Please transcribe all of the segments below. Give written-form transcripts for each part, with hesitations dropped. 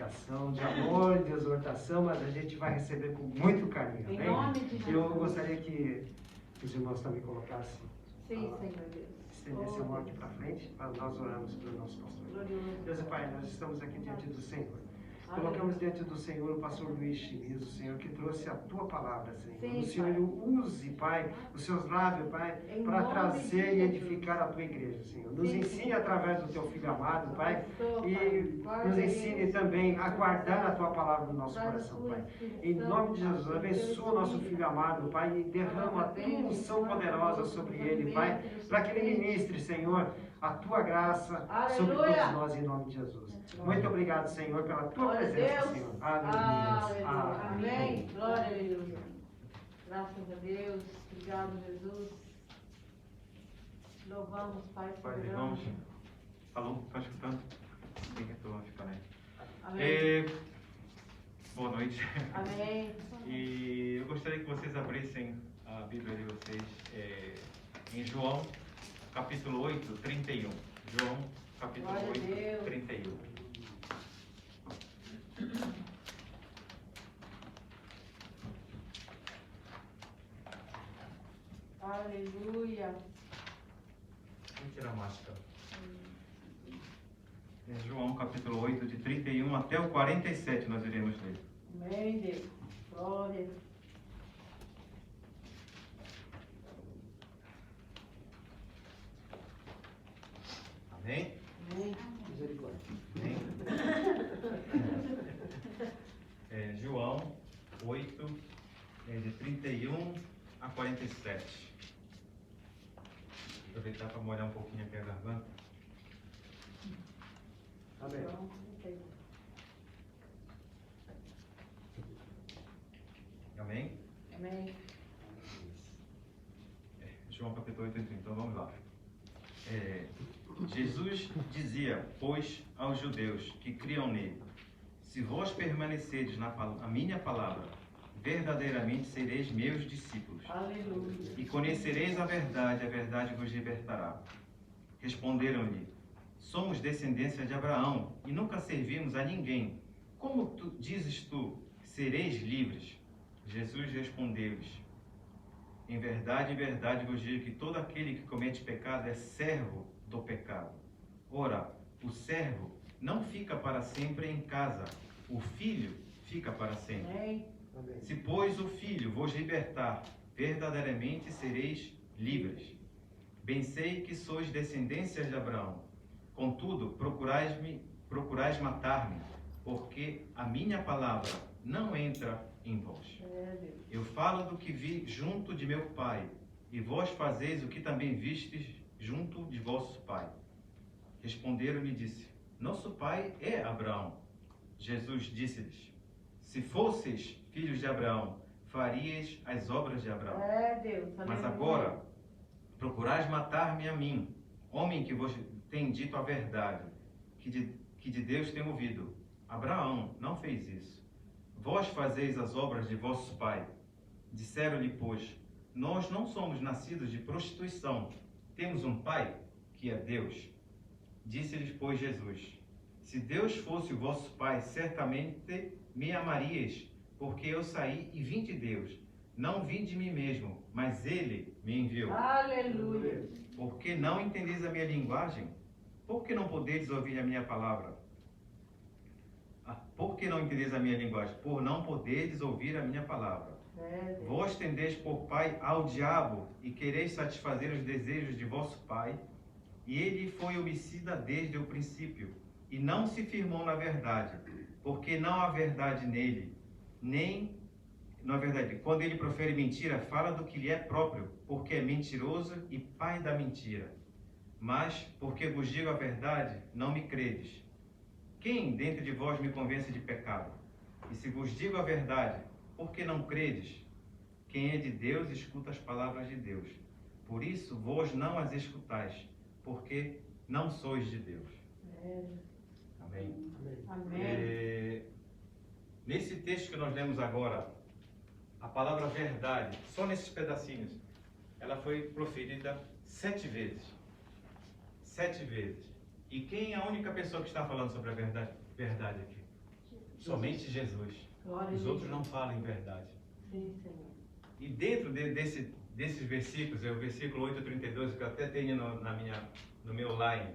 exortação, de amor, de exortação, mas a gente vai receber com muito carinho. Em Amém? nome de Jesus. Eu gostaria que os irmãos também colocassem, Sim, Senhor Deus. estendessem a mão aqui para frente, para nós orarmos pelo nosso pastor. Glorioso. Deus e Pai, nós estamos aqui diante do Senhor. Amém. Colocamos diante do Senhor o pastor Luiz Chimizo, Senhor, que trouxe a Tua palavra, Senhor. Sim, O Senhor Pai. use, Pai, os seus lábios, Pai, Em para nome trazer de e Jesus. edificar a Tua igreja, Senhor. Nos Sim, ensine Senhor. através do Teu Filho amado, Pai, Pastor, e Pai, guarda nos ensine ele. também a guardar a Tua palavra no nosso Traz a coração, tua Pai. inspiração, Em nome de Jesus, Pai, abençoa o nosso Filho amado, Pai, e derrama a Tua unção poderosa sobre ele, Pai, para que ele ministre, Senhor, a Tua graça sobre Aleluia. todos nós, em nome de Jesus. Muito obrigado, Senhor, pela Tua Glória a presença, Deus. Senhor. Aleluia. Amém. Amém. Glória a Deus. Graças a Deus. Obrigado, Jesus. Louvamos, Pai. Pai, soberano. irmãos, alô, está escutando? Sim, estou ficando aí. Amém. Boa noite. Amém. E eu gostaria que vocês abrissem a Bíblia de vocês em João, capítulo 8, 31. João, capítulo Glória a 8, Deus. 31. Aleluia. Vamos tirar a máscara. João, capítulo 8, de 31 até o 47, nós iremos ler. Amém, Deus. Glória. Amém? Amém. Misericórdia. Amém? João 8, de 31 a 47. Vou aproveitar para molhar um pouquinho aqui a garganta. Amém. Então, Amém? amém. João capítulo 8, 31. Então vamos lá. Jesus dizia, pois, aos judeus que criam nele: se vós permanecerdes na minha palavra, verdadeiramente sereis meus discípulos. Aleluia. E conhecereis a verdade vos libertará. Responderam-lhe: somos descendência de Abraão e nunca servimos a ninguém. Como dizes tu, sereis livres? Jesus respondeu-lhes: em verdade vos digo que todo aquele que comete pecado é servo do pecado. Ora, o servo não fica para sempre em casa, o filho fica para sempre. Amém. Amém. Se, pois, o Filho vos libertar, verdadeiramente sereis livres. Bem sei que sois descendências de Abraão. Contudo, procurais matar-me, porque a minha palavra não entra em vós. É, Deus. Eu falo do que vi junto de meu Pai, e vós fazeis o que também vistes junto de vosso Pai. Responderam-lhe e disse: nosso pai é Abraão. Jesus disse-lhes: se fosseis filhos de Abraão, faríeis as obras de Abraão. É, Deus. Mas Aleluia. agora procurais matar-me a mim, homem que vos tem dito a verdade, que de Deus tem ouvido. Abraão não fez isso. Vós fazeis as obras de vosso pai. Disseram-lhe, pois, nós não somos nascidos de prostituição. Temos um pai, que é Deus. Disse-lhes, pois, Jesus: se Deus fosse o vosso pai, certamente me amaríeis, porque eu saí e vim de Deus. Não vim de mim mesmo, mas ele me enviou. Aleluia. Por que não entendeis a minha linguagem? Por que não podeis ouvir a minha palavra? Por que não entendeis a minha linguagem? Por não poderes ouvir a minha palavra. É, Deus. Vós tendeis por pai ao diabo e quereis satisfazer os desejos de vosso pai, e ele foi homicida desde o princípio, e não se firmou na verdade, porque não há verdade nele, nem, na verdade, quando ele profere mentira, fala do que lhe é próprio, porque é mentiroso e pai da mentira. Mas, porque vos digo a verdade, não me credes. Quem dentre de vós me convence de pecado? E se vos digo a verdade, por que não credes? Quem é de Deus, escuta as palavras de Deus. Por isso, vós não as escutais, porque não sois de Deus. É. Amém. Amém. Nesse texto que nós lemos agora, a palavra verdade, só nesses pedacinhos, ela foi proferida 7 vezes. 7 vezes. E quem é a única pessoa que está falando sobre a verdade aqui? Somente Jesus. Glória a Os Deus. outros não falam em verdade. Sim, Senhor. E dentro desses versículos, é o versículo 8:32, que eu até tenho no meu line,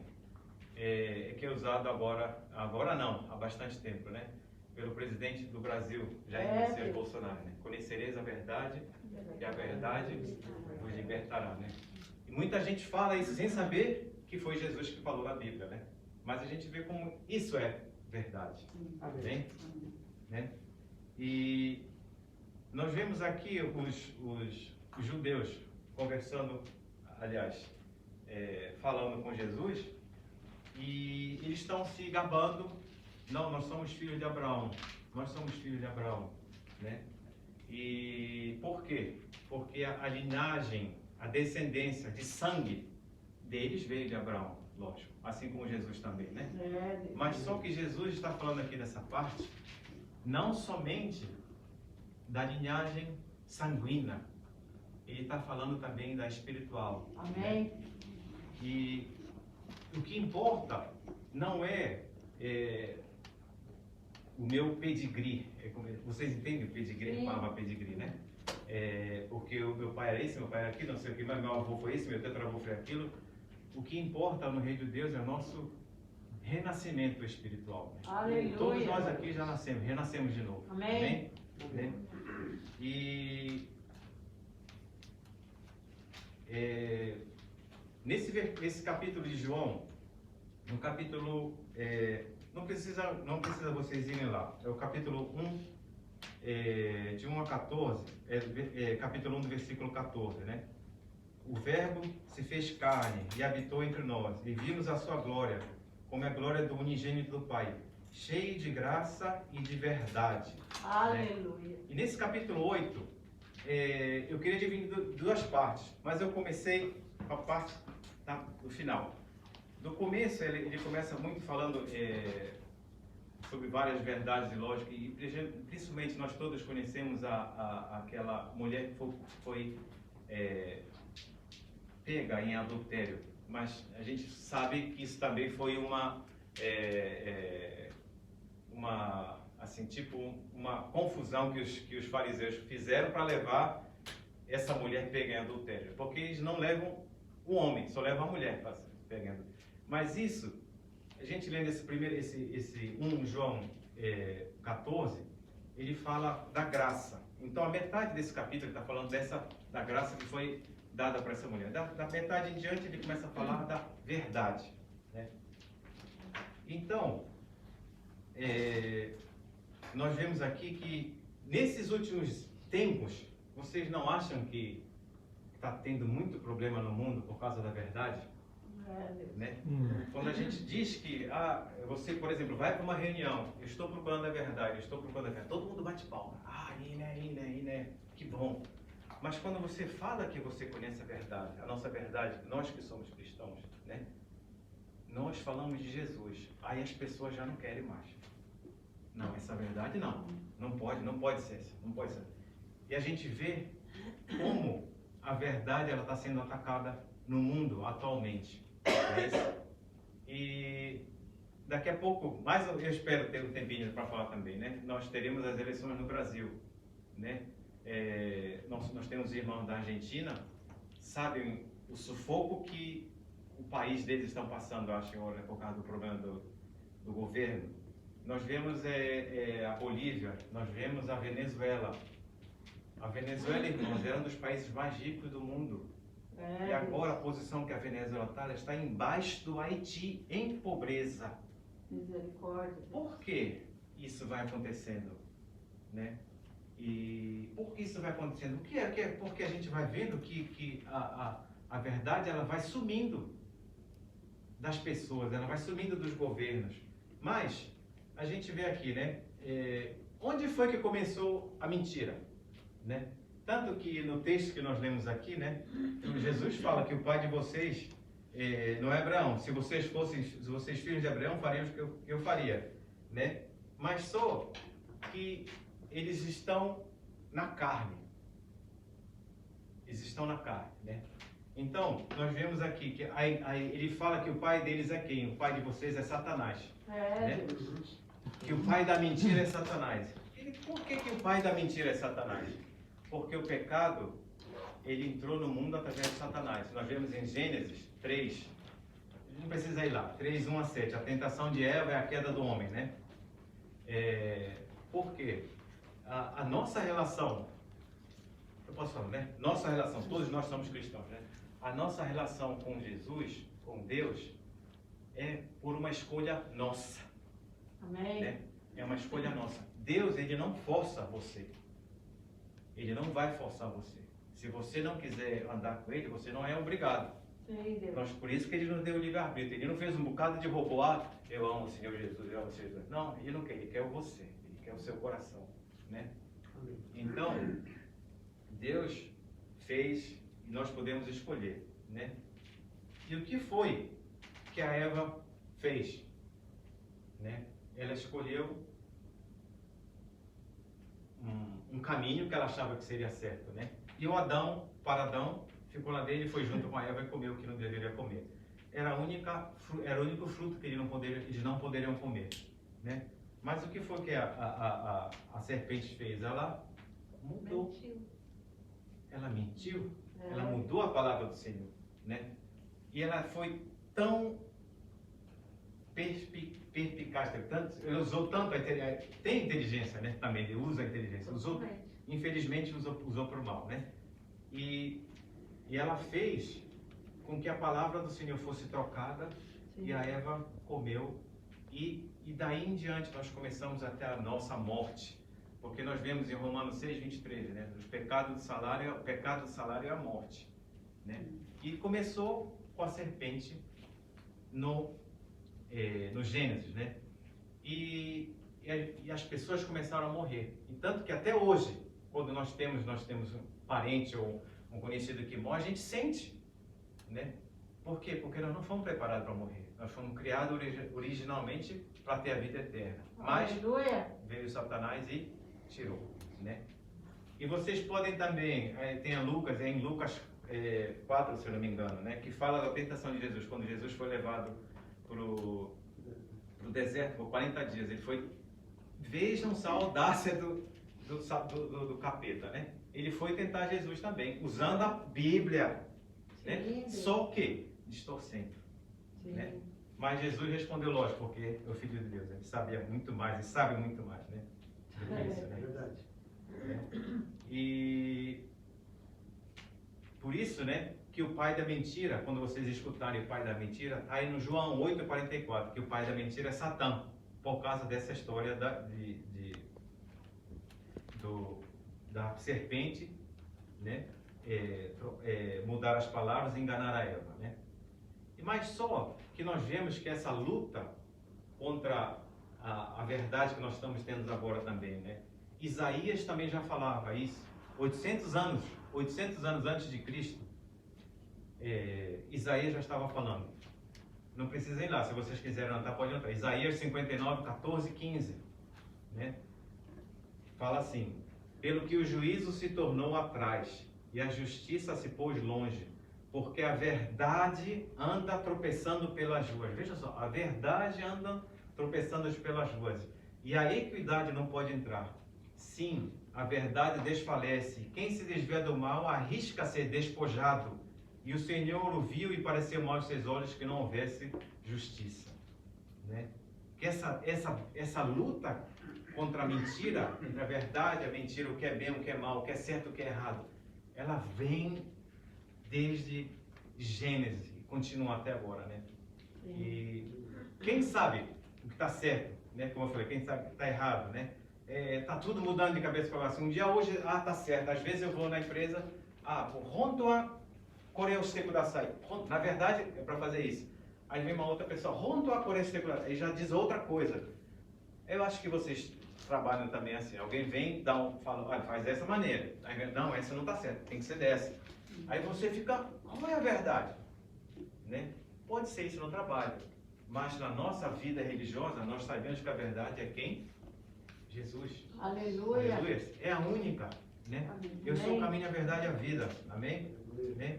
que é usado agora não, há bastante tempo, né? Pelo presidente do Brasil, Jair Messias Bolsonaro, né? Conhecereis a verdade e a verdade vos libertará, né? E muita gente fala isso sem saber que foi Jesus que falou na Bíblia, né? Mas a gente vê como isso é verdade, né? E nós vemos aqui os judeus conversando, aliás, falando com Jesus, e eles estão se gabando. Não, nós somos filhos de Abraão. Nós somos filhos de Abraão, né? E por quê? Porque a linhagem, a descendência de sangue deles veio de Abraão, lógico. Assim como Jesus também, né? Mas só que Jesus está falando aqui nessa parte, não somente da linhagem sanguínea, ele está falando também da espiritual. Amém. Né? E o que importa não é o meu pedigree. Vocês entendem o pedigree? A palavra pedigree, né? Porque o meu pai era esse, meu pai era aquilo, não sei o que, mas meu avô foi esse, meu tetravô foi aquilo. O que importa no Reino de Deus é o nosso renascimento espiritual. Né? Aleluia. Todos nós aqui já nascemos, renascemos de novo. Amém. Né? E nesse capítulo de João, no capítulo, não precisa vocês irem lá, é o capítulo 1, de 1 a 14, capítulo 1 do versículo 14, né? O Verbo se fez carne e habitou entre nós, e vimos a sua glória, como a glória do unigênito do Pai, cheio de graça e de verdade. Aleluia. Né? E nesse capítulo 8, eu queria dividir duas partes, mas eu comecei com a parte do final. No começo, ele começa muito falando sobre várias verdades e lógicas, e principalmente nós todos conhecemos aquela mulher que foi pega em adultério, mas a gente sabe que isso também foi uma confusão que os fariseus fizeram para levar essa mulher pega em adultério, porque eles não levam o homem, só levam a mulher para pegar em adultério. Mas isso, a gente lendo esse 1 João 14, ele fala da graça. Então a metade desse capítulo está falando da graça que foi dada para essa mulher. Da metade em diante ele começa a falar da verdade, né? Então, nós vemos aqui que nesses últimos tempos, vocês não acham que está tendo muito problema no mundo por causa da verdade? Né? Quando a gente diz que você, por exemplo, vai para uma reunião, eu estou procurando a verdade, todo mundo bate palma. Né? Que bom. Mas quando você fala que você conhece a verdade, a nossa verdade, nós que somos cristãos, né? Nós falamos de Jesus, aí as pessoas já não querem mais. Não, essa verdade não pode ser. E a gente vê como a verdade ela está sendo atacada no mundo atualmente. E daqui a pouco, mas eu espero ter um tempinho para falar também, né? Nós teremos as eleições no Brasil, né? Nós temos irmãos da Argentina, sabem o sufoco que o país deles estão passando, acho, agora, por causa do problema do governo. Nós vemos a Bolívia, nós vemos a Venezuela. A Venezuela, irmãos, era um dos países mais ricos do mundo. E agora a posição que a Venezuela está embaixo do Haiti, em pobreza. Misericórdia. Por que isso vai acontecendo? Né? E por que isso vai acontecendo? Porque a gente vai vendo que a verdade ela vai sumindo das pessoas, ela vai sumindo dos governos. Mas a gente vê aqui, né? Onde foi que começou a mentira? Né? Tanto que no texto que nós lemos aqui, né? Jesus fala que o pai de vocês não é Abraão. Se vocês filhos de Abraão, fariam o que eu faria, né? Mas só que eles estão na carne. Eles estão na carne, né? Então, nós vemos aqui que ele fala que o pai deles é quem? O pai de vocês é Satanás. Né? que o pai da mentira é Satanás. Por que o pai da mentira é Satanás? Porque o pecado, ele entrou no mundo através de Satanás. Nós vemos em Gênesis 3, não precisa ir lá, 3, 1 a 7, a tentação de Eva é a queda do homem, né? Por quê? A nossa relação, eu posso falar, né? Nossa relação, todos nós somos cristãos, né? A nossa relação com Jesus, com Deus, é por uma escolha nossa. Amém. Né? É uma escolha nossa. Deus, ele não força você. Ele não vai forçar você. Se você não quiser andar com ele, você não é obrigado. Sim, Deus. Por isso que ele nos deu o livre-arbítrio. Ele não fez um bocado de robô. Eu amo o Senhor Jesus, eu amo o Senhor Jesus. Não, ele não quer. Ele quer você. Ele quer o seu coração. Né? Então, Deus fez e nós podemos escolher. Né? E o que foi que a Eva fez? Né? Ela escolheu um caminho que ela achava que seria certo, né? E o Adão, ficou lá dele, foi junto com a Eva e comeu o que não deveria comer. Era o único fruto que eles não poderiam comer, né? Mas o que foi que a serpente fez? Ela mudou. Mentiu. Ela mentiu. Ela mudou a palavra do Senhor, né? E ela foi tão perspicaz, ele usou tanto a inteligência, tem inteligência, né? Também ele usa a inteligência, infelizmente usou para o mal, né? E ela fez com que a palavra do Senhor fosse trocada. Sim. E a Eva comeu e daí em diante nós começamos até a nossa morte, porque nós vemos em Romanos 6:23, né? O pecado do salário é a morte, né? E começou com a serpente no Gênesis, né? E as pessoas começaram a morrer. E tanto que até hoje, quando nós temos um parente ou um conhecido que morre, a gente sente, né? Por quê? Porque nós não fomos preparados para morrer. Nós fomos criados originalmente para ter a vida eterna. Mas veio Satanás e tirou, né? E vocês podem também, tem em Lucas 4, se eu não me engano, né? Que fala da tentação de Jesus, quando Jesus foi levado pro deserto por 40 dias. Ele foi, vejam só a audácia do capeta, né? Ele foi tentar Jesus também, usando a Bíblia, né? Só que distorcendo, né? Mas Jesus respondeu, lógico, porque é o Filho de Deus, ele sabia muito mais, ele sabe muito mais, né? Isso, né? É verdade. E por isso, né, que o pai da mentira, quando vocês escutarem o pai da mentira, está aí no João 8:44, que o pai da mentira é Satã, por causa dessa história da serpente, né, mudar as palavras e enganar a Eva, né? Mas só que nós vemos que essa luta contra a verdade que nós estamos tendo agora também, né? Isaías também já falava isso, 800 anos antes de Cristo, Isaías já estava falando. Não precisem ir lá, se vocês quiserem anotar, pode anotar. Isaías 59, 14, 15, né? Fala assim: pelo que o juízo se tornou atrás e a justiça se pôs longe, porque a verdade anda tropeçando pelas ruas. Veja só, a verdade anda tropeçando pelas ruas, e a equidade não pode entrar. Sim, a verdade desfalece. Quem se desvia do mal arrisca ser despojado. E o Senhor o viu e pareceu mal aos seus olhos que não houvesse justiça, né? Que essa luta contra a mentira, entre a verdade e a mentira, o que é bem, o que é mal, o que é certo, o que é errado, ela vem desde Gênesis e continua até agora, né? E quem sabe o que está certo, né? Como eu falei, quem sabe o que está errado, né? Tá tudo mudando de cabeça para baixo. Um dia hoje, tá certo. Às vezes eu vou na empresa, Hontoa Coreia Seco da Açaí. Na verdade, é para fazer isso. Aí vem uma outra pessoa, Hontoa Coreia Seco da Açaí, e já diz outra coisa. Eu acho que vocês trabalham também assim. Alguém vem, fala, olha, faz dessa maneira. Aí vem, não, essa não tá certa, tem que ser dessa. Aí você fica, qual é a verdade? Né? Pode ser isso no trabalho, mas na nossa vida religiosa, nós sabemos que a verdade é quem? Jesus. Aleluia. Aleluia. É a única, né? Amém. Eu sou o caminho, a verdade e a vida. Amém? Amém?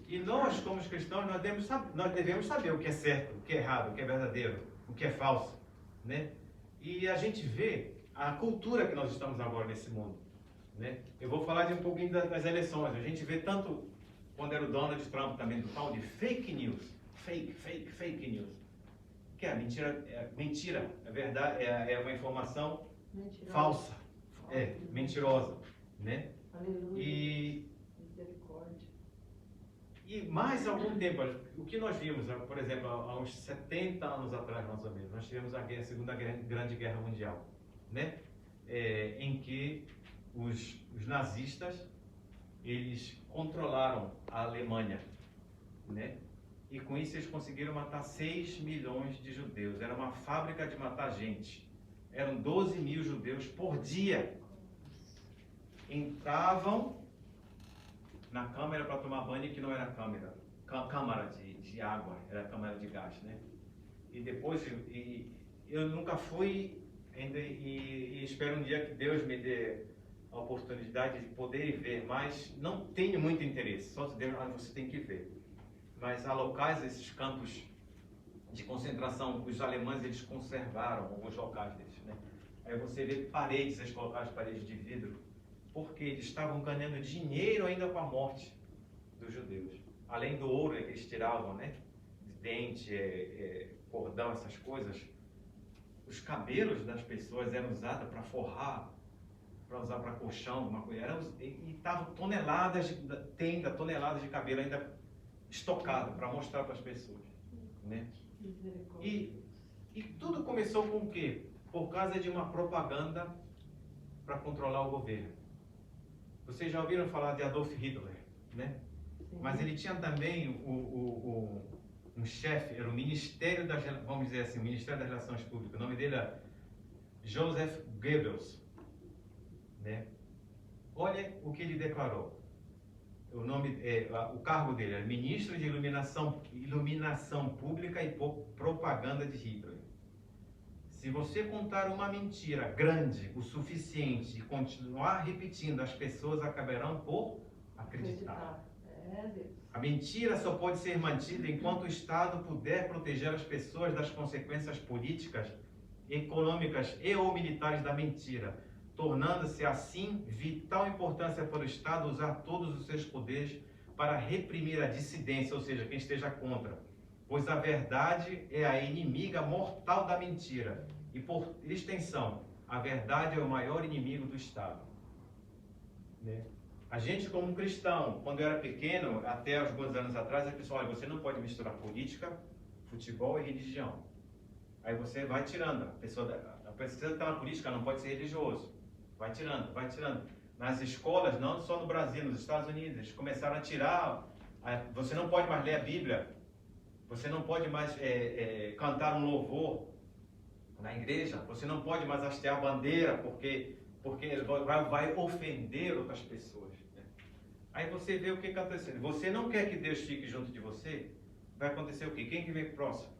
E nós, como cristãos, nós devemos saber o que é certo, o que é errado, o que é verdadeiro, o que é falso, né? E a gente vê a cultura que nós estamos agora nesse mundo, né? Eu vou falar de um pouquinho das eleições. A gente vê tanto, quando era o Donald Trump também, do tal de fake news. Fake news. Que é mentira. É verdade, é uma informação falsa. Mentirosa, né? Aleluia. E mais algum tempo, o que nós vimos, por exemplo, há uns 70 anos atrás, mais ou menos, nós tivemos a Segunda Grande Guerra Mundial, né? Em que os nazistas, eles controlaram a Alemanha, né? E com isso eles conseguiram matar 6 milhões de judeus. Era uma fábrica de matar gente. Eram 12 mil judeus por dia. Entravam na câmara para tomar banho, que não era câmara de água, era câmara de gás, né? E depois, eu nunca fui ainda, e espero um dia que Deus me dê a oportunidade de poder ir ver, mas não tenho muito interesse, só se Deus, você tem que ver. Mas há locais, esses campos de concentração, os alemães, eles conservaram alguns locais deles, né? Aí você vê paredes, eles colocaram as paredes de vidro, porque eles estavam ganhando dinheiro ainda com a morte dos judeus. Além do ouro que eles tiravam, né? De dente, cordão, essas coisas. Os cabelos das pessoas eram usados para forrar, para usar para colchão, uma coisa. E estavam toneladas de cabelo ainda estocado para mostrar para as pessoas, né? E tudo começou com o quê? Por causa de uma propaganda para controlar o governo. Vocês já ouviram falar de Adolf Hitler, né? Sim. Mas ele tinha também um chefe, era o Ministério das, vamos dizer assim, o Ministério das Relações Públicas. O nome dele era Joseph Goebbels, né? Olha o que ele declarou. O cargo dele era Ministro de Iluminação Pública e Propaganda de Hitler. Se você contar uma mentira grande o suficiente e continuar repetindo, as pessoas acabarão por acreditar. A mentira só pode ser mantida enquanto o Estado puder proteger as pessoas das consequências políticas, econômicas e ou militares da mentira, tornando-se assim vital importância para o Estado usar todos os seus poderes para reprimir a dissidência, ou seja, quem esteja contra. Pois a verdade é a inimiga mortal da mentira. E por extensão, a verdade é o maior inimigo do Estado. Né? A gente, como cristão, quando eu era pequeno, até alguns anos atrás, a pessoa, olha, você não pode misturar política, futebol e religião. Aí você vai tirando. A pessoa está na política, não pode ser religioso. Vai tirando, vai tirando. Nas escolas, não só no Brasil, nos Estados Unidos, eles começaram a tirar. Você não pode mais ler a Bíblia. Você não pode mais cantar um louvor na igreja. Você não pode mais hastear a bandeira porque vai ofender outras pessoas. Né? Aí você vê o que está acontecendo. Você não quer que Deus fique junto de você? Vai acontecer o quê? Quem que vem próximo?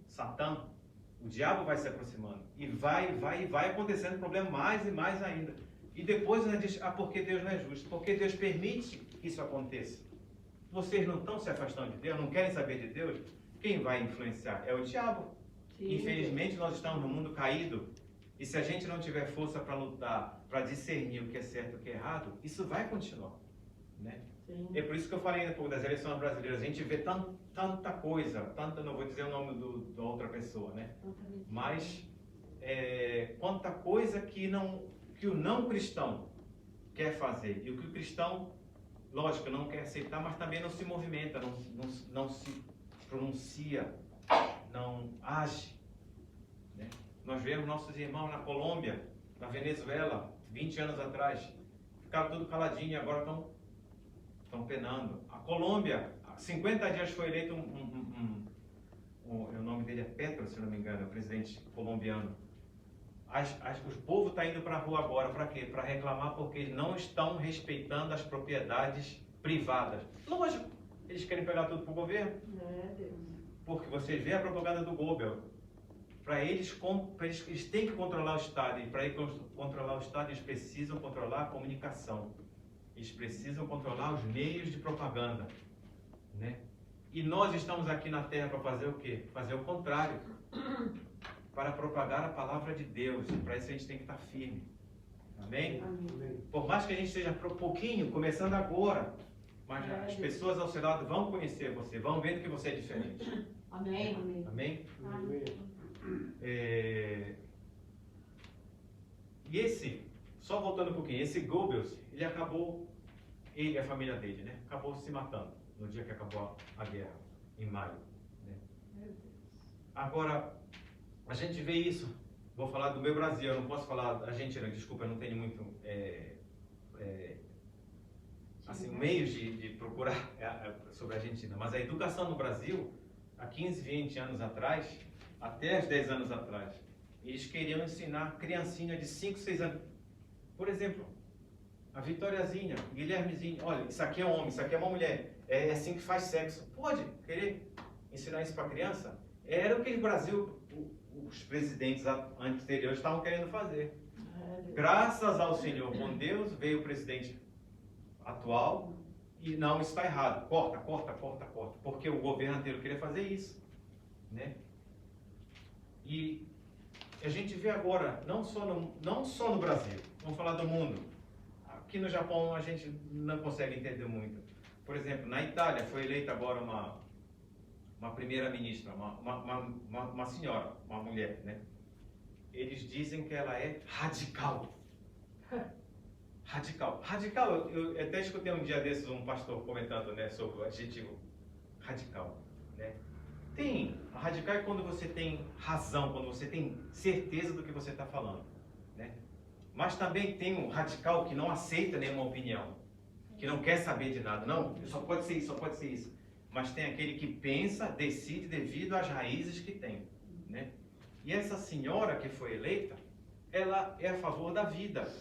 Satã. O diabo vai se aproximando. E vai acontecendo problema mais e mais ainda. E depois ainda diz, porque Deus não é justo. Porque Deus permite que isso aconteça. Vocês não estão se afastando de Deus, não querem saber de Deus? Quem vai influenciar? É o diabo. Sim. Infelizmente, nós estamos num mundo caído. E se a gente não tiver força para lutar, para discernir o que é certo e o que é errado, isso vai continuar. Né? É por isso que eu falei um pouco das eleições brasileiras. A gente vê tanta coisa, não vou dizer o nome da outra pessoa, né? Mas quanta coisa que o não cristão quer fazer. E o que o cristão, lógico, não quer aceitar, mas também não se movimenta, não se pronuncia, não age. Né? Nós vemos nossos irmãos na Colômbia, na Venezuela, 20 anos atrás, ficaram tudo caladinho e agora estão penando. A Colômbia, há 50 dias foi eleito o nome dele é Petro, se não me engano, é o presidente colombiano. O povo está indo para a rua agora, para quê? Para reclamar porque eles não estão respeitando as propriedades privadas. Lógico, eles querem pegar tudo para o governo. Porque vocês veem a propaganda do Goebbels. Para eles têm que controlar o Estado. E para eles controlar o Estado, eles precisam controlar a comunicação. Eles precisam controlar os meios de propaganda. Né? E nós estamos aqui na Terra para fazer o quê? Fazer o contrário. para propagar a palavra de Deus. E para isso a gente tem que estar firme. Amém? Amém. Por mais que a gente esteja pouquinho, começando agora, mas as pessoas ao seu lado vão conhecer você, vão vendo que você é diferente. Amém. Amém? Amém. E esse, só voltando um pouquinho, esse Goebbels, ele e a família dele, né? Acabou se matando no dia que acabou a guerra, em maio. Né? Agora, a gente vê isso, vou falar do meu Brasil, eu não posso falar da Argentina, desculpa, eu não tenho muito assim, meios de procurar sobre a Argentina, mas a educação no Brasil, há 15, 20 anos atrás, até 10 anos atrás, eles queriam ensinar criancinha de 5, 6 anos. Por exemplo, a Vitoriazinha, Guilhermezinho, olha, isso aqui é um homem, isso aqui é uma mulher, é assim que faz sexo. Pode querer ensinar isso para a criança? Era o que o Brasil, os presidentes anteriores estavam querendo fazer. Graças ao Senhor, com Deus, veio o presidente atual e não, isso está errado. Corta. Porque o governo anterior queria fazer isso. Né? E a gente vê agora, não só no Brasil, vamos falar do mundo. Aqui no Japão a gente não consegue entender muito. Por exemplo, na Itália foi eleita agora uma primeira-ministra, uma senhora, uma mulher, né? Eles dizem que ela é radical. Radical, eu até escutei um dia desses um pastor comentando, né, sobre o adjetivo radical, né? Radical é quando você tem razão, quando você tem certeza do que você está falando, né? Mas também tem um radical que não aceita nenhuma opinião, que não quer saber de nada. Não, só pode ser isso, só pode ser isso. Mas tem aquele que pensa, decide devido às raízes que tem, né? E essa senhora que foi eleita, ela é a favor da vida.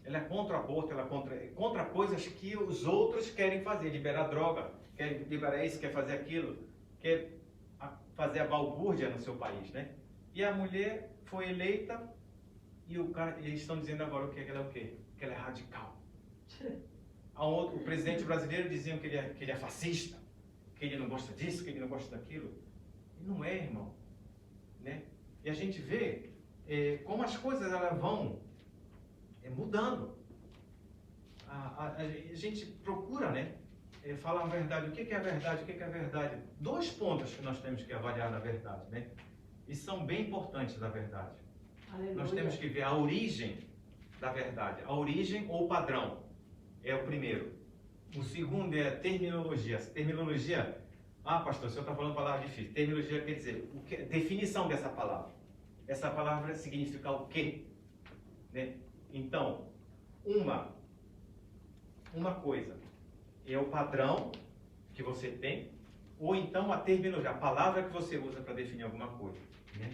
Ela é contra o aborto, ela é contra coisas que os outros querem fazer. Liberar droga, quer liberar isso, quer fazer aquilo, quer fazer a balbúrdia no seu país, né? E a mulher foi eleita e eles estão dizendo agora o que ela é o quê? Que ela é radical. O presidente brasileiro dizia que ele é fascista, que ele não gosta disso, que ele não gosta daquilo. E não é, irmão. Né? E a gente vê como as coisas elas vão mudando. A gente procura, né, falar a verdade. O que é a verdade? O que é a verdade? 2 pontos que nós temos que avaliar na verdade, né? E são bem importantes da verdade. Aleluia. Nós temos que ver a origem da verdade. A origem ou o padrão é o primeiro. O segundo é a terminologia. Terminologia, pastor, o senhor está falando palavra difícil. Terminologia quer dizer, definição dessa palavra. Essa palavra significa o quê? Né? Então, uma coisa é o padrão que você tem, ou então a terminologia, a palavra que você usa para definir alguma coisa. Né?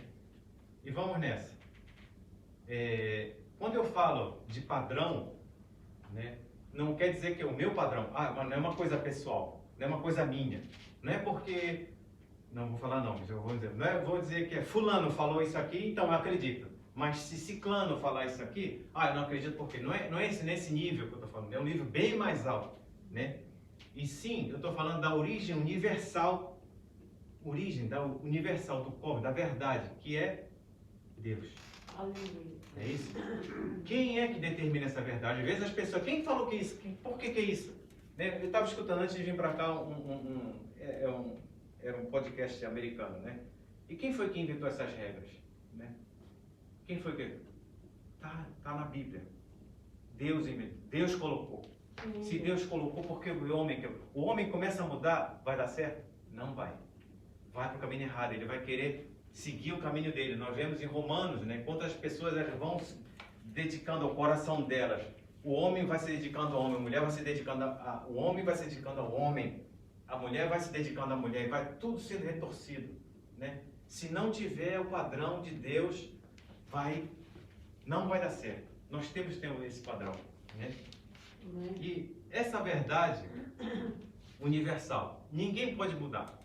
E vamos nessa. Quando eu falo de padrão, né, não quer dizer que é o meu padrão. Mas não é uma coisa pessoal, não é uma coisa minha. Não é porque... Não vou falar não, mas eu vou dizer. Vou dizer que fulano falou isso aqui, então eu acredito. Mas se ciclano falar isso aqui, eu não acredito porque não é nesse nível que eu estou falando. É um nível bem mais alto. Né? E sim, eu estou falando da origem universal. Origem universal do corpo, da verdade, que é Deus. Aleluia. É isso? Quem é que determina essa verdade? Às vezes as pessoas, quem falou que é isso? Por que é isso? Né? Eu estava escutando antes de vir para cá era um podcast americano, né? E quem foi que inventou essas regras? Né? Quem foi que... Tá na Bíblia. Deus inventou. Deus colocou. Se Deus colocou, por que o homem começa a mudar, vai dar certo? Não vai. Vai para o caminho errado. Ele vai querer seguir o caminho dele. Nós vemos em Romanos, né? Quantas pessoas vão se dedicando ao coração delas. O homem vai se dedicando ao homem, a mulher vai se dedicando o homem vai se dedicando ao homem, a mulher vai se dedicando à mulher, e vai tudo sendo retorcido, né? Se não tiver o padrão de Deus, não vai dar certo. Nós temos que ter esse padrão, né? E essa verdade universal, ninguém pode mudar.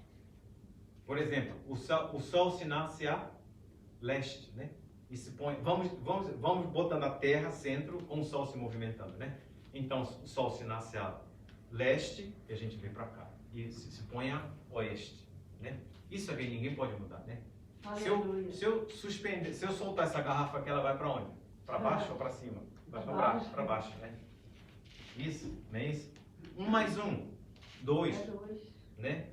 Por exemplo, o sol se nasce a leste, né? E se põe, vamos botando a terra centro com o sol se movimentando, né? Então o sol se nasce a leste e a gente vem para cá e se põe a oeste, né? Isso aqui ninguém pode mudar, né? Aleluia. Se eu suspender, se eu soltar essa garrafa aqui, ela vai para onde? Para baixo ou para cima? Vai para baixo, né? Isso, não é isso? 1 mais 1, 2, né?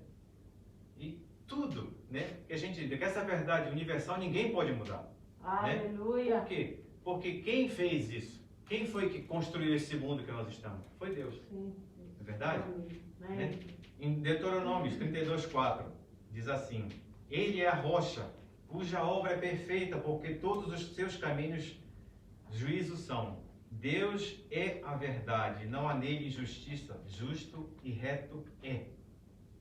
E tudo, né? Que a gente diz que essa verdade universal ninguém pode mudar. Aleluia. Né? Por quê? Porque quem fez isso? Quem foi que construiu esse mundo que nós estamos? Foi Deus. Sim. É verdade? Né? Em Deuteronômio 32:4 diz assim: Ele é a rocha, cuja obra é perfeita, porque todos os seus caminhos juízo são. Deus é a verdade, não há nele injustiça, justo e reto é.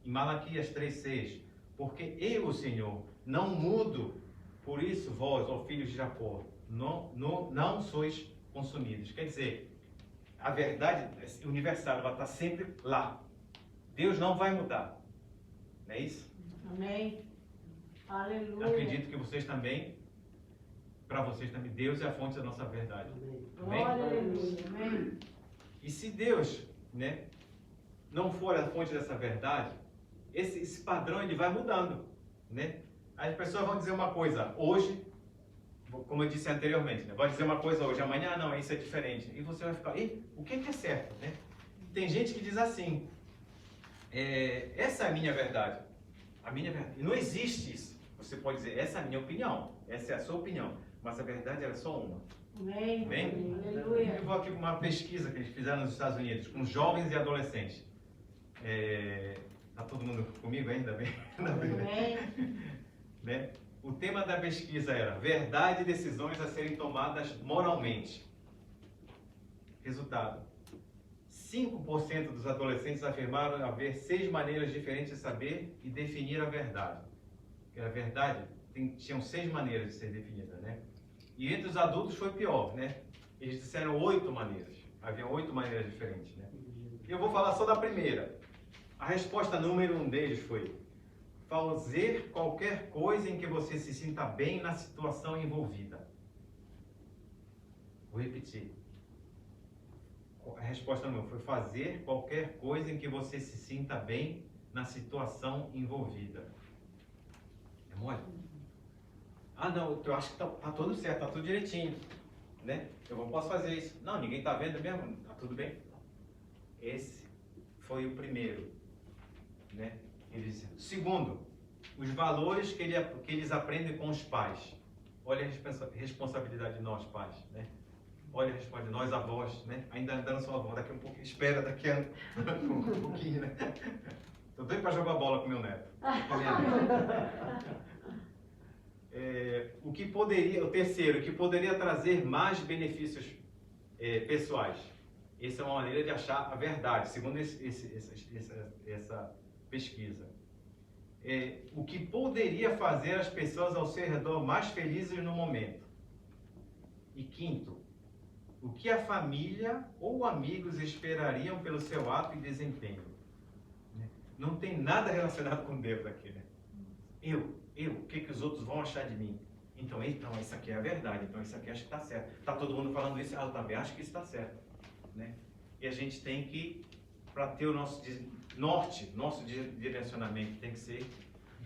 Em Malaquias 3:6, porque eu, o Senhor, não mudo, por isso vós, ó filhos de Jacó, não sois consumidos. Quer dizer, a verdade universal vai estar sempre lá. Deus não vai mudar. Não é isso? Amém. Aleluia. Acredito que vocês também, para vocês também, Deus é a fonte da nossa verdade. Amém? Aleluia. Amém. E se Deus, né, não for a fonte dessa verdade, esse padrão ele vai mudando, né? As pessoas vão dizer uma coisa hoje, como eu disse anteriormente, né? Vai dizer uma coisa hoje, amanhã não, isso é diferente. E você vai ficar, o que é certo, né? Tem gente que diz assim, essa é a minha verdade. A minha verdade. E não existe isso. Você pode dizer, essa é a minha opinião, essa é a sua opinião, mas a verdade era só uma. Amém. Amém? Aleluia. Eu vou aqui com uma pesquisa que eles fizeram nos Estados Unidos, com jovens e adolescentes. Tá todo mundo comigo ainda bem? Ainda bem, né? O tema da pesquisa era verdade e decisões a serem tomadas moralmente. Resultado: 5% dos adolescentes afirmaram haver 6 maneiras diferentes de saber e definir a verdade. Porque a verdade tinham 6 maneiras de ser definida, né? E entre os adultos foi pior, né? Eles disseram 8 maneiras. Havia 8 maneiras diferentes, né? E eu vou falar só da primeira. A resposta número 1 deles foi: fazer qualquer coisa em que você se sinta bem na situação envolvida. Vou repetir. A resposta número 1 foi: fazer qualquer coisa em que você se sinta bem na situação envolvida. É mole? Ah, não, eu acho que tá tudo certo, tá tudo direitinho, né? Eu não posso fazer isso. Não, ninguém tá vendo mesmo, tá tudo bem. Esse foi o primeiro, né? Segundo, os valores que eles aprendem com os pais. Olha a responsabilidade de nós, pais, né? Olha a responsabilidade de nós, avós, né? Ainda dando sua avó, daqui um pouquinho, espera daqui a um pouquinho, né? Tô doido para jogar bola com meu neto. Com a minha neta. O terceiro, que poderia trazer mais benefícios pessoais. Essa é uma maneira de achar a verdade, segundo essa pesquisa. O que poderia fazer as pessoas ao seu redor mais felizes no momento. E quinto, o que a família ou amigos esperariam pelo seu ato e desempenho. Não tem nada relacionado com Deus aqui, né? O que os outros vão achar de mim? Então, isso aqui é a verdade, então isso aqui acho que está certo. Está todo mundo falando isso, eu também acho que isso está certo, né? E a gente tem que, para ter o nosso norte, nosso direcionamento, tem que ser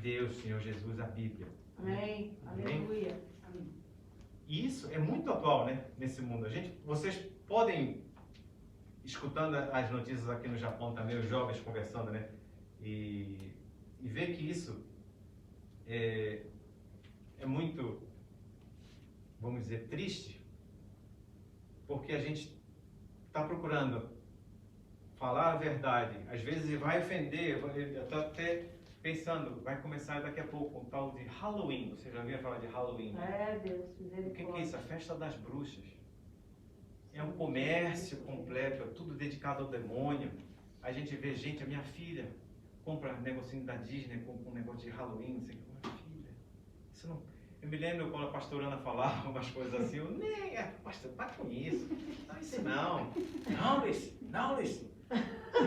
Deus, Senhor Jesus, a Bíblia. Amém. Aleluia. E isso é muito atual, né, nesse mundo. Vocês podem, escutando as notícias aqui no Japão também, os jovens conversando, né, e ver que isso é muito, vamos dizer, triste, porque a gente está procurando falar a verdade, às vezes vai ofender. Eu estou até pensando, vai começar daqui a pouco um tal de Halloween. Você já ouviu falar de Halloween? Deus, O que é isso? A festa das bruxas. É um comércio completo, é tudo dedicado ao demônio. A gente vê gente, a minha filha compra um negocinho da Disney, compra um negócio de Halloween, não sei o que. Minha filha, isso não... Eu me lembro quando a pastora Ana falava umas coisas assim, pastor, para com isso. Não, isso não. Não, Luiz.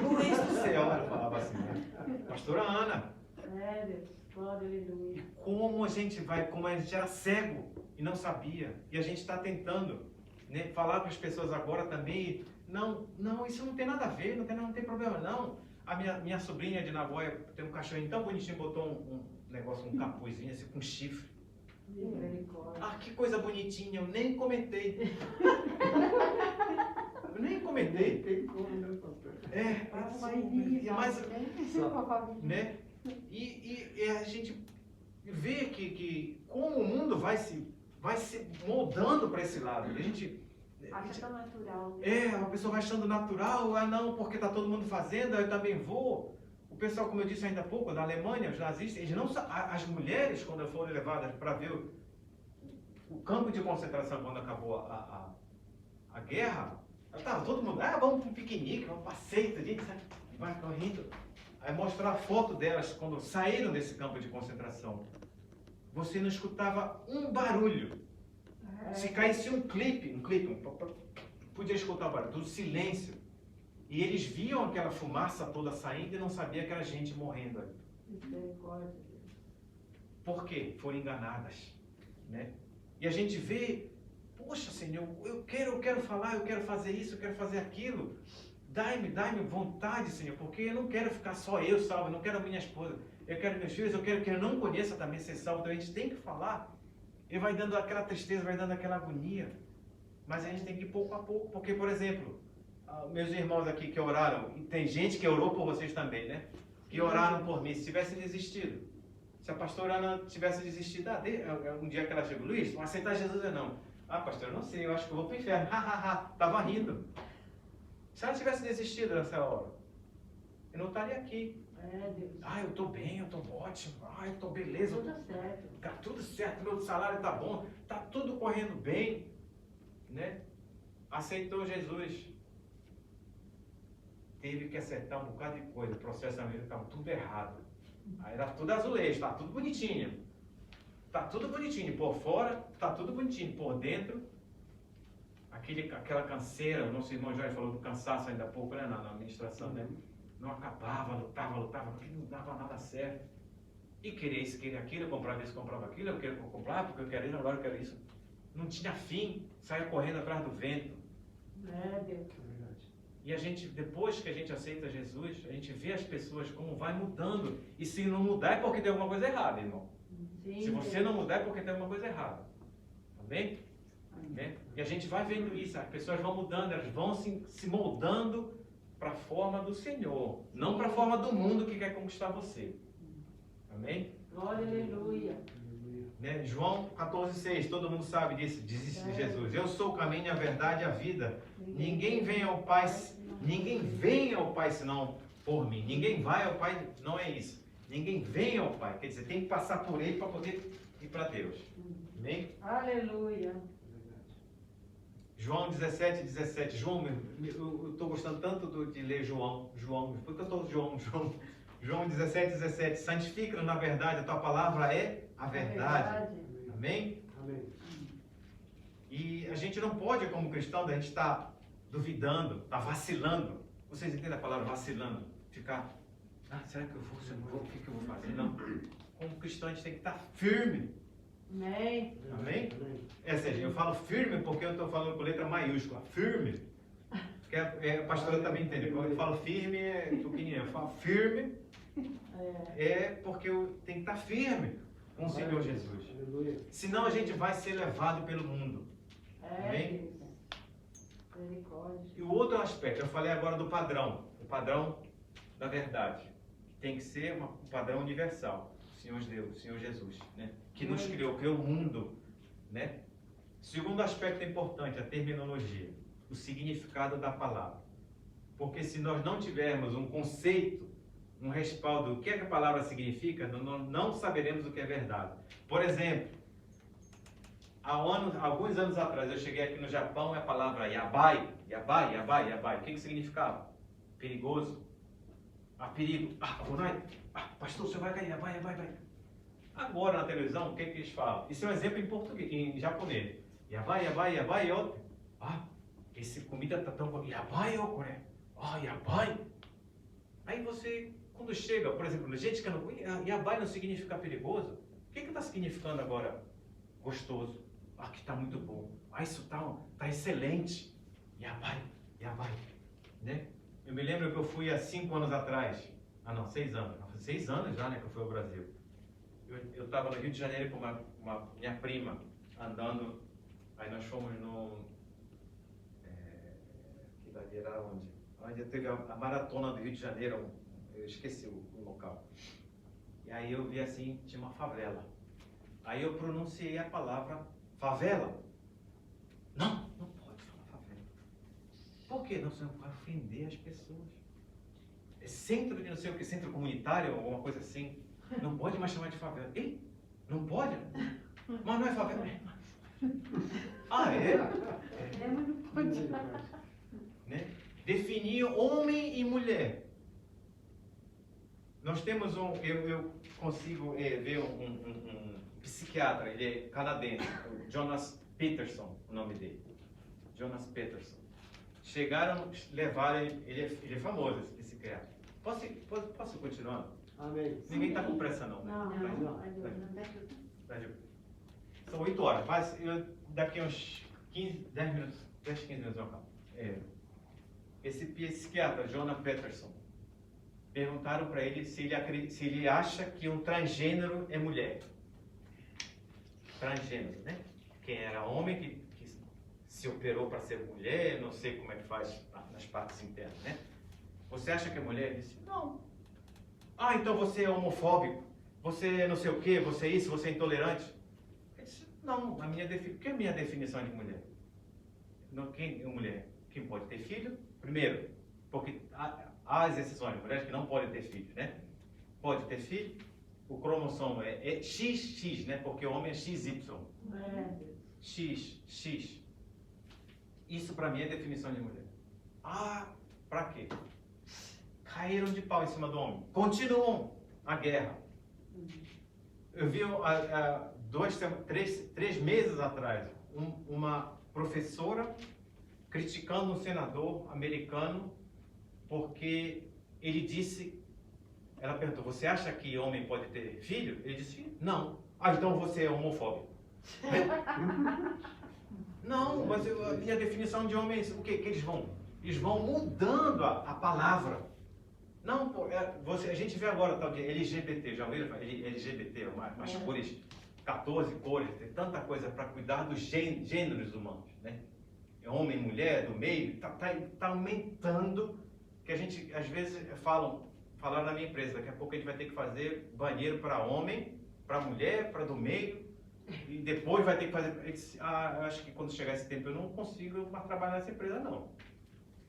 Luiz do céu, ela falava assim, né? Pastora Ana. Deus, glória, aleluia. E como a gente era cego e não sabia. E a gente está tentando, né, falar para as pessoas agora também. Não, isso não tem nada a ver, não tem problema não. A minha sobrinha de Nagoya tem um cachorrinho tão bonitinho, botou um negócio, um capuzinho assim, com chifre. Misericórdia. Ah, que coisa bonitinha, eu nem comentei. Eu nem comentei. Tem como, né, pastor? Né? E a gente vê que como o mundo vai se moldando para esse lado. A gente Acha tão natural. Né? a pessoa vai achando natural, não, porque está todo mundo fazendo, eu também vou. O pessoal, como eu disse ainda há pouco, da Alemanha, os nazistas, eles não, as mulheres, quando foram levadas para ver o campo de concentração, quando acabou a guerra, estava todo mundo, vamos para um piquenique, vamos para um passeio, a gente vai correndo. Aí mostrar a foto delas quando saíram desse campo de concentração. Você não escutava um barulho. Se caísse um clipe, podia escutar o barulho, tudo silêncio. E eles viam aquela fumaça toda saindo e não sabiam que era gente morrendo ali. Misericórdia. Por quê? Foram enganadas. Né? E a gente vê, poxa, Senhor, eu quero falar, eu quero fazer isso, eu quero fazer aquilo. Dai-me vontade, Senhor, porque eu não quero ficar só eu salvo, eu não quero a minha esposa, eu quero meus filhos, eu quero que eu não conheça também ser salvo. Então a gente tem que falar. E vai dando aquela tristeza, vai dando aquela agonia. Mas a gente tem que ir pouco a pouco. Porque, por exemplo, meus irmãos aqui que oraram, e tem gente que orou por vocês também, né? Que oraram por mim, se tivessem desistido. Se a pastora Ana tivesse desistido, um dia que ela chegou, Luiz, não aceitar Jesus ou não? Pastor, eu não sei, eu acho que eu vou para o inferno. Estava rindo. Se ela tivesse desistido nessa hora, eu não estaria aqui. Deus. Eu estou bem, eu estou ótimo, eu estou beleza. Tudo certo. Está tudo certo, meu salário está bom, está tudo correndo bem. Né? Aceitou Jesus. Teve que acertar um bocado de coisa, o processamento estava tudo errado. Aí era tudo azulejo, está tudo bonitinho. Está tudo bonitinho, por fora está tudo bonitinho, por dentro, aquela canseira, o nosso irmão Jorge falou do cansaço ainda há pouco, né, na administração, né? Não acabava, lutava, aquilo não dava nada certo. E queria isso, queria aquilo, eu comprava isso, comprava aquilo, eu quero comprar, porque eu quero isso, agora eu quero isso. Não tinha fim, saia correndo atrás do vento. Deus. E a gente, depois que a gente aceita Jesus, a gente vê as pessoas como vai mudando. E se não mudar é porque tem alguma coisa errada, irmão. Sim, se você não mudar é porque tem alguma coisa errada. Amém? Né? E a gente vai vendo isso, as pessoas vão mudando, elas vão se moldando para a forma do Senhor, não para a forma do mundo que quer conquistar você. Amém? Glória, aleluia. Né? João 14,6, todo mundo sabe disso, diz Jesus. Eu sou o caminho, a verdade e a vida. Ninguém vem ao Pai senão por mim. Ninguém vai ao Pai, não é isso. Ninguém vem ao Pai, quer dizer, tem que passar por Ele para poder ir para Deus. Amém? Aleluia. João 17. João, eu estou gostando tanto de ler João, porque eu estou João 17. Santifica-nos na verdade, a tua palavra é a verdade. Amém? Amém. E a gente não pode, como cristão, a gente está duvidando, está vacilando. Vocês entendem a palavra vacilando? Ficar, será que eu vou, se eu não vou, o que eu vou fazer? Não. Como cristão, a gente tem que estar firme. Amém. Amém? Seja, eu falo firme porque eu estou falando com letra maiúscula. Firme. Porque a pastora também entende. Quando eu falo firme, é pequenininho. Eu falo firme, porque eu tenho que estar firme com o Senhor Jesus. Aleluia. Senão a gente vai ser levado pelo mundo. Amém? E o outro aspecto, eu falei agora do padrão. O padrão da verdade. Tem que ser um padrão universal. O Senhor Deus, o Senhor Jesus, né? Que nos criou o mundo, né? Segundo aspecto importante, a terminologia, o significado da palavra. Porque se nós não tivermos um conceito, um respaldo do que a palavra significa, não saberemos o que é verdade. Por exemplo, alguns anos atrás eu cheguei aqui no Japão e a palavra yabai. O que significava? Perigoso. Perigo. Pastor, você vai cair, yabai. Agora na televisão, o que eles falam? Isso é um exemplo em português, em japonês. Yabai, esse comida tá tão boa. Yabai, yabai. Aí você, quando chega, por exemplo, gente que não... Yabai não significa perigoso. O que está significando agora? Gostoso. Que está muito bom. Isso tá excelente. Yabai. Né? Eu me lembro que eu fui há 5 anos atrás. 6 anos. 6 anos já, né, que eu fui ao Brasil. Eu estava no Rio de Janeiro com uma minha prima, andando, aí nós fomos no... que dali era onde? Onde teve a maratona do Rio de Janeiro, eu esqueci o local. E aí eu vi assim, tinha uma favela. Aí eu pronunciei a palavra favela. Não pode falar favela. Por quê? Não, você não vai ofender as pessoas. É centro de não sei o que, centro comunitário, alguma coisa assim. Não pode mais chamar de favela. Ei, não pode? Mas não é favela. Ah, é? Mas não pode. Né? Definir homem e mulher. Nós temos eu consigo ver um psiquiatra, ele é canadense, o Jonas Peterson, o nome dele. Jonas Peterson. Chegaram, levaram, ele é famoso, esse psiquiatra. Posso continuar? Amém. Ninguém está com pressa não, né? Não. São 8 horas, mas daqui a uns 10 minutos eu acabo. Esse psiquiatra, Jonas Peterson, perguntaram para ele se ele acha que um transgênero é mulher. Transgênero, né? Quem era homem que se operou para ser mulher, não sei como é que faz nas partes internas, né? Você acha que é mulher? Ele disse, não. Ah, então você é homofóbico, você é não sei o quê, você é isso, você é intolerante. Ele disse, não, o que é a minha definição de mulher? Quem é mulher? Quem pode ter filho? Primeiro, porque há as exceções, mulheres que não podem ter filho, né? Pode ter filho, o cromossomo é XX, né? Porque o homem é XY. X. Isso para mim é definição de mulher. Ah, para quê? Caíram de pau em cima do homem. Continuam a guerra. Eu vi há 3 meses atrás uma professora criticando um senador americano porque ele disse, ela perguntou, você acha que homem pode ter filho? Ele disse, não. Ah, então você é homofóbico. Não, mas a minha definição de homem é isso. O que eles vão? Eles vão mudando a palavra. Não, pô, a gente vê agora o tal de LGBT, já ouviram? LGBT, mais cores, 14 cores, tem tanta coisa para cuidar dos gêneros humanos, né? Homem, mulher, do meio, tá aumentando, que a gente, às vezes, falaram na minha empresa, daqui a pouco a gente vai ter que fazer banheiro para homem, para mulher, para do meio, e depois vai ter que fazer... eu acho que quando chegar esse tempo eu não consigo mais trabalhar nessa empresa, não.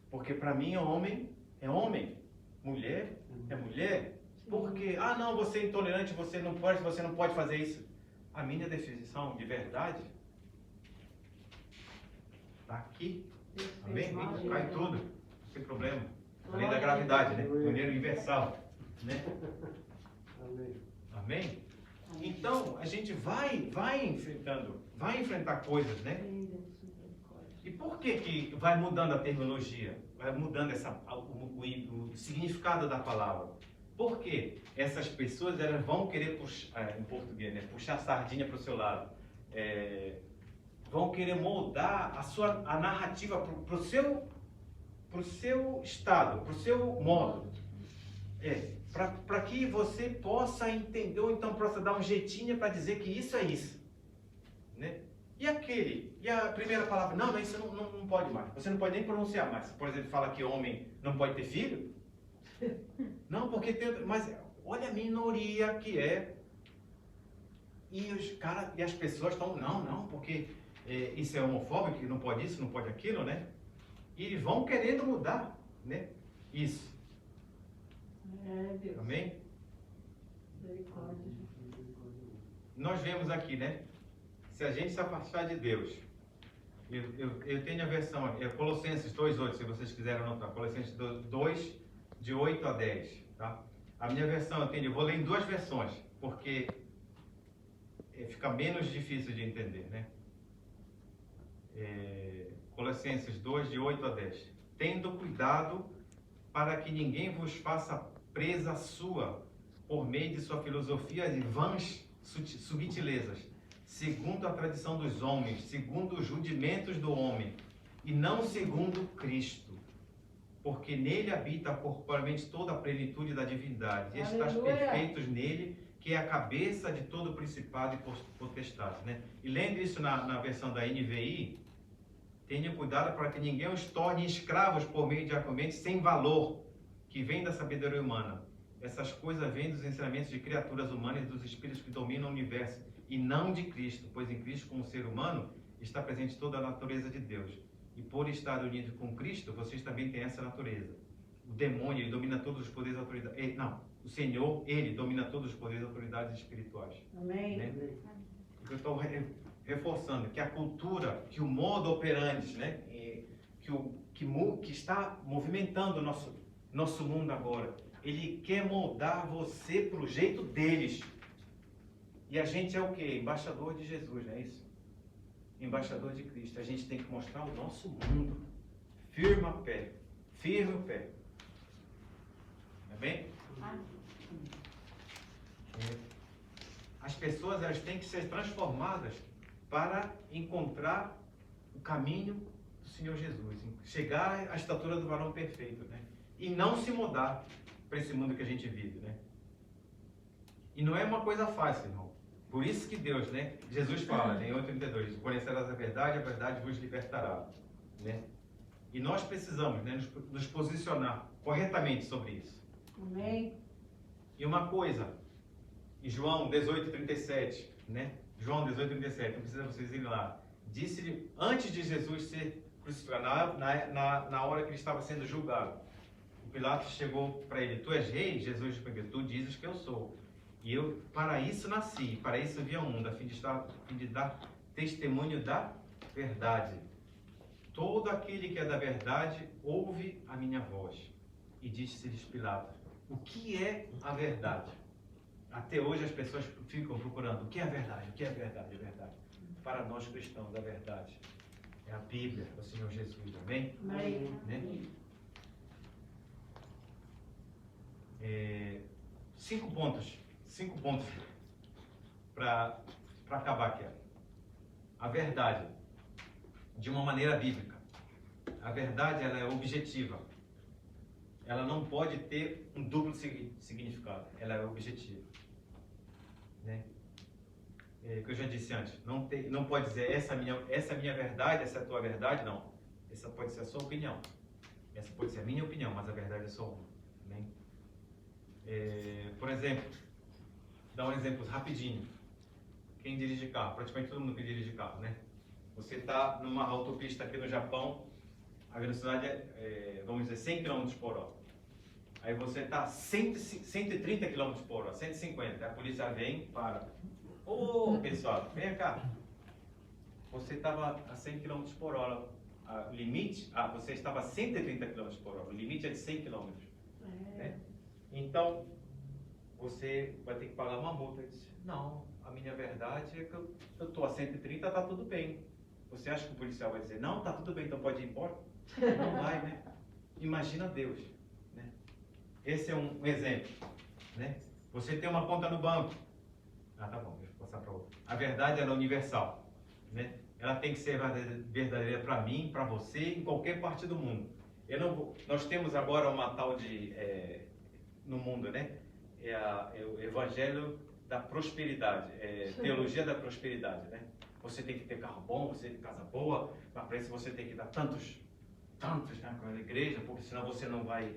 Porque para mim, homem é homem, mulher é mulher. Porque, não, você é intolerante, você não pode fazer isso. A minha definição de verdade está aqui. Amém? Cai tudo, não tem problema. A lei da gravidade, né? Maneira universal. Né? Amém? Então, a gente vai enfrentar coisas, né? E por que vai mudando a terminologia? Vai mudando o significado da palavra? Porque essas pessoas elas vão querer puxar, em português, né? Puxar a sardinha para o seu lado. Vão querer moldar a narrativa para o seu estado, para o seu modo. Para que você possa entender, ou então possa dar um jeitinho para dizer que isso é isso. Né? E a primeira palavra, não, isso não pode mais. Você não pode nem pronunciar mais. Por exemplo, fala que homem não pode ter filho. Não, porque tem... Mas olha a minoria que é. E as pessoas estão, não, porque isso é homofóbico, que não pode isso, não pode aquilo, né? E vão querendo mudar, né? Isso. Deus. Amém? Nós vemos aqui, né? Se a gente se afastar de Deus, eu tenho a versão aqui, Colossenses 2:8, se vocês quiserem anotar, Colossenses 2, de 8 a 10, tá? A minha versão, eu vou ler em 2 versões, porque fica menos difícil de entender, né? Colossenses 2, de 8 a 10. Tendo cuidado para que ninguém vos faça presa sua, por meio de sua filosofia e vãs subtilezas, segundo a tradição dos homens, segundo os rudimentos do homem, e não segundo Cristo. Porque nele habita corporalmente toda a plenitude da divindade, e estáis perfeitos nele, que é a cabeça de todo principado e potestade, né? E lendo isso na versão da NVI, tenha cuidado para que ninguém os torne escravos por meio de argumentos sem valor, que vem da sabedoria humana. Essas coisas vêm dos ensinamentos de criaturas humanas e dos espíritos que dominam o universo, e não de Cristo, pois em Cristo, como ser humano, está presente toda a natureza de Deus. E por estar unido com Cristo, vocês também têm essa natureza. O demônio, ele domina todos os poderes e autoridades. O Senhor, ele domina todos os poderes e autoridades espirituais. Amém. Né? Eu estou reforçando que a cultura, que o modo operandi, né, que está movimentando o nosso mundo agora, ele quer moldar você para o jeito deles. E a gente é o quê? Embaixador de Jesus, não é isso? Embaixador de Cristo. A gente tem que mostrar o nosso mundo. Firme o pé. Amém? As pessoas, elas têm que ser transformadas para encontrar o caminho do Senhor Jesus, chegar à estatura do varão perfeito, né? E não se mudar para esse mundo que a gente vive, né? E não é uma coisa fácil, irmão. Por isso que Deus, né? Jesus fala em 8:32, conhecerás a verdade vos libertará, né? E nós precisamos, né, nos posicionar corretamente sobre isso. Amém. E uma coisa, em João 18:37, né? João 18:37, não precisa vocês irem lá. Disse-lhe, antes de Jesus ser crucificado, na hora que ele estava sendo julgado, o Pilatos chegou para ele, tu és rei? Jesus respondeu, tu dizes que eu sou. E eu, para isso nasci, para isso vi ao mundo, a fim de dar testemunho da verdade. Todo aquele que é da verdade ouve a minha voz. E disse-lhes Pilatos, o que é a verdade? Até hoje as pessoas ficam procurando o que é a verdade, o que é a verdade, a verdade. Para nós cristãos, a verdade é a Bíblia, é o Senhor Jesus, amém? Amém. Né? 5 pontos para acabar aqui. A verdade, de uma maneira bíblica. A verdade, ela é objetiva. Ela não pode ter um duplo significado. Ela é objetiva. Né? Que eu já disse antes, não pode dizer essa é a minha verdade, essa é a tua verdade, não. Essa pode ser a sua opinião. Essa pode ser a minha opinião, mas a verdade é só uma. Né? Por exemplo, dar um exemplo rapidinho. Quem dirige carro, praticamente todo mundo que dirige carro, né? Você está numa autopista aqui no Japão, a velocidade é, vamos dizer, 100 km por hora. Aí você está 130 km por hora, 150. A polícia vem, para. Ô, pessoal, vem cá. Você estava a 100 km por hora. O limite, você estava a 130 km por hora. O limite é de 100 km. Né? Então, você vai ter que pagar uma multa. Eu disse, não, a minha verdade é que eu estou a 130, está tudo bem. Você acha que o policial vai dizer, não, está tudo bem, então pode ir embora? Não vai, né? Imagina Deus. Né? Esse é um exemplo. Né? Você tem uma conta no banco. Tá bom, deixa eu passar para outra. A verdade ela é universal. Né? Ela tem que ser verdadeira para mim, para você, em qualquer parte do mundo. Nós temos agora uma tal de, no mundo, né? É o evangelho da prosperidade, teologia da prosperidade, né? Você tem que ter carro bom, você tem casa boa, mas para isso você tem que dar tantos, né, com a igreja, porque senão você não vai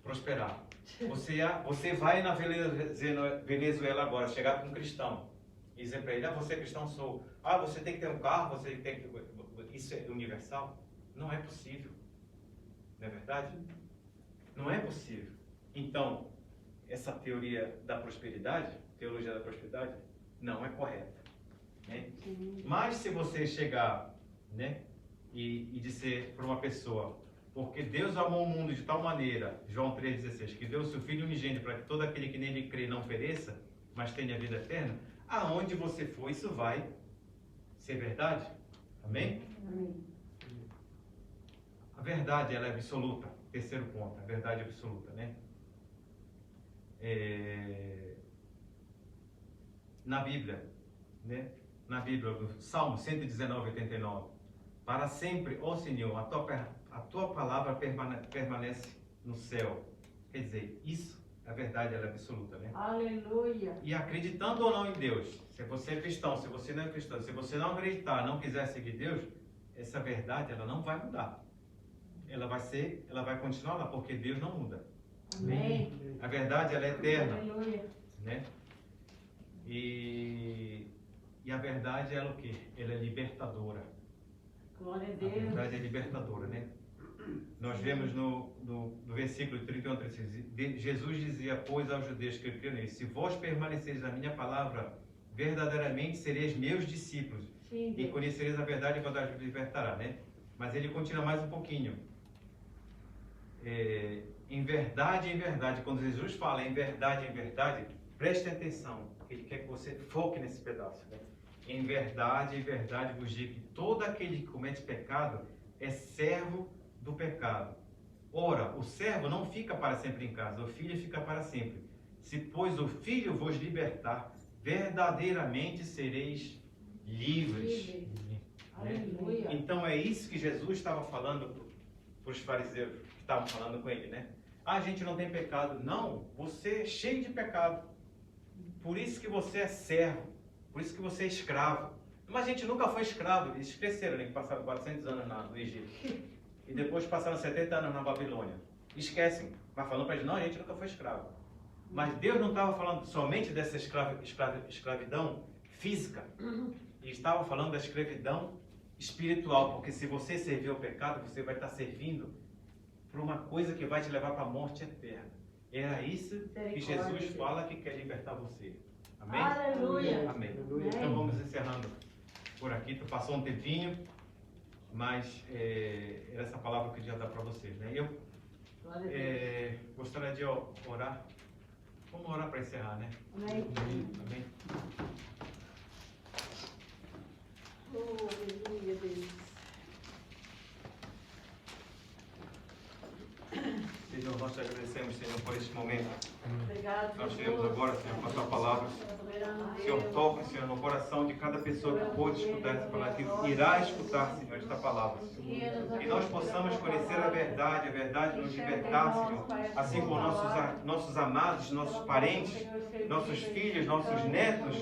prosperar. Você vai na Venezuela agora, chegar com um cristão e dizer para ele, você é cristão, sou. Você tem que ter um carro, você tem que... Isso é universal? Não é possível. Não é verdade? Não é possível. Então, essa teoria da prosperidade, teologia da prosperidade, não é correta. Né? Mas se você chegar, né, e dizer para uma pessoa, porque Deus amou o mundo de tal maneira, João 3,16, que deu o seu Filho unigênito para que todo aquele que nele crê não pereça, mas tenha vida eterna, aonde você for, isso vai ser verdade. Amém? Amém. A verdade, ela é absoluta. Terceiro ponto, a verdade absoluta, né? Na Bíblia, né? Na Bíblia, no Salmo 119, 89, para sempre, ó Senhor, a tua palavra permanece no céu. Quer dizer, isso a verdade ela é absoluta, né? Aleluia. E acreditando ou não em Deus, se você é cristão, se você não é cristão, se você não acreditar, não quiser seguir Deus, essa verdade ela não vai mudar. Ela vai continuar lá, porque Deus não muda. Amém. A verdade ela é eterna, Aleluia. né? E a verdade ela é o quê? Ela é libertadora. Glória a A Deus. verdade é libertadora, né? Nós vemos no versículo 31, 36, Jesus dizia, pois aos judeus que criam nele, se vós permanecereis na minha palavra, verdadeiramente sereis meus discípulos. Sim, E Deus. conhecereis a verdade e a verdade vos libertará, né? Mas ele continua mais um pouquinho. Em verdade, quando Jesus fala em verdade, preste atenção. Ele quer que você foque nesse pedaço, né? Em verdade, vos digo que todo aquele que comete pecado é servo do pecado. Ora, o servo não fica para sempre em casa, o filho fica para sempre. Se, pois, o filho vos libertar, verdadeiramente sereis livres. Livres. Né? Aleluia. Então é isso que Jesus estava falando para os fariseus que estavam falando com ele, né? Ah, a gente não tem pecado. Não, você é cheio de pecado. Por isso que você é servo. Por isso que você é escravo. Mas a gente nunca foi escravo. Eles cresceram, né? Passaram 400 anos no Egito. E depois passaram 70 anos na Babilônia. Esquecem. Mas falando para eles, não, a gente nunca foi escravo. Mas Deus não estava falando somente dessa escravidão física. Ele estava falando da escravidão espiritual. Porque se você servir ao pecado, você vai estar servindo para uma coisa que vai te levar para a morte eterna. Era isso que Jesus fala que quer libertar você. Amém? Aleluia. Amém. Amém. Então vamos encerrando por aqui. Passou um tempinho, mas era essa palavra que eu queria dar para vocês, né? Eu Glória a Deus. gostaria de orar. Vamos orar para encerrar, né? Amém. Amém. Oh, aleluia, Deus. Senhor, nós te agradecemos, Senhor, por este momento. Obrigado, Nós Jesus. chegamos agora, Senhor, com a tua palavra. Soberano Senhor, Deus. toca, Senhor, no coração de cada pessoa que pôde escutar essa palavra, que irá escutar, Senhor, esta palavra, Senhor. Que nós possamos conhecer a verdade nos libertar, Senhor, assim como nossos amados, nossos parentes, nossos filhos, nossos netos,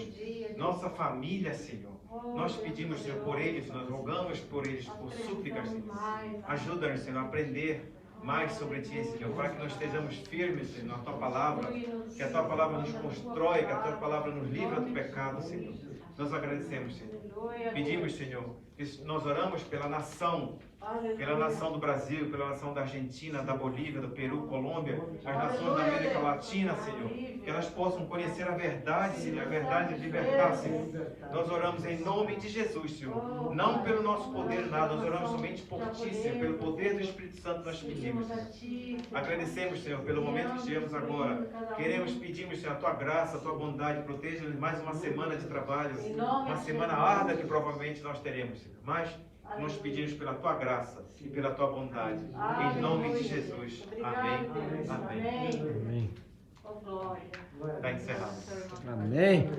nossa família, Senhor. Nós pedimos, Senhor, por eles, nós rogamos por eles, por súplicas, Senhor. Ajuda-nos, Senhor, a aprender mais sobre Ti, Senhor, para que nós estejamos firmes, Senhor, na Tua palavra, que a Tua palavra nos constrói, que a Tua palavra nos livra do pecado, Senhor. Nós agradecemos, Senhor. Pedimos, Senhor, que nós oramos pela nação do Brasil, pela nação da Argentina, da Bolívia, do Peru, Colômbia, as nações da América Latina, Senhor, que elas possam conhecer a verdade, Senhor, a verdade de libertar, Senhor. Nós oramos em nome de Jesus, Senhor, não pelo nosso poder nada, nós oramos somente por Ti, Senhor, pelo poder do Espírito Santo nós pedimos, Senhor. Agradecemos, Senhor, pelo momento que estivemos agora. Pedimos, Senhor, a Tua graça, a Tua bondade, proteja-nos mais uma semana de trabalho, uma semana árdua que provavelmente nós teremos, Senhor. Mas nós pedimos pela Tua graça e pela Tua bondade. Em nome de Jesus. Amém. Amém. Amém. Oh, glória. Está encerrado. Amém.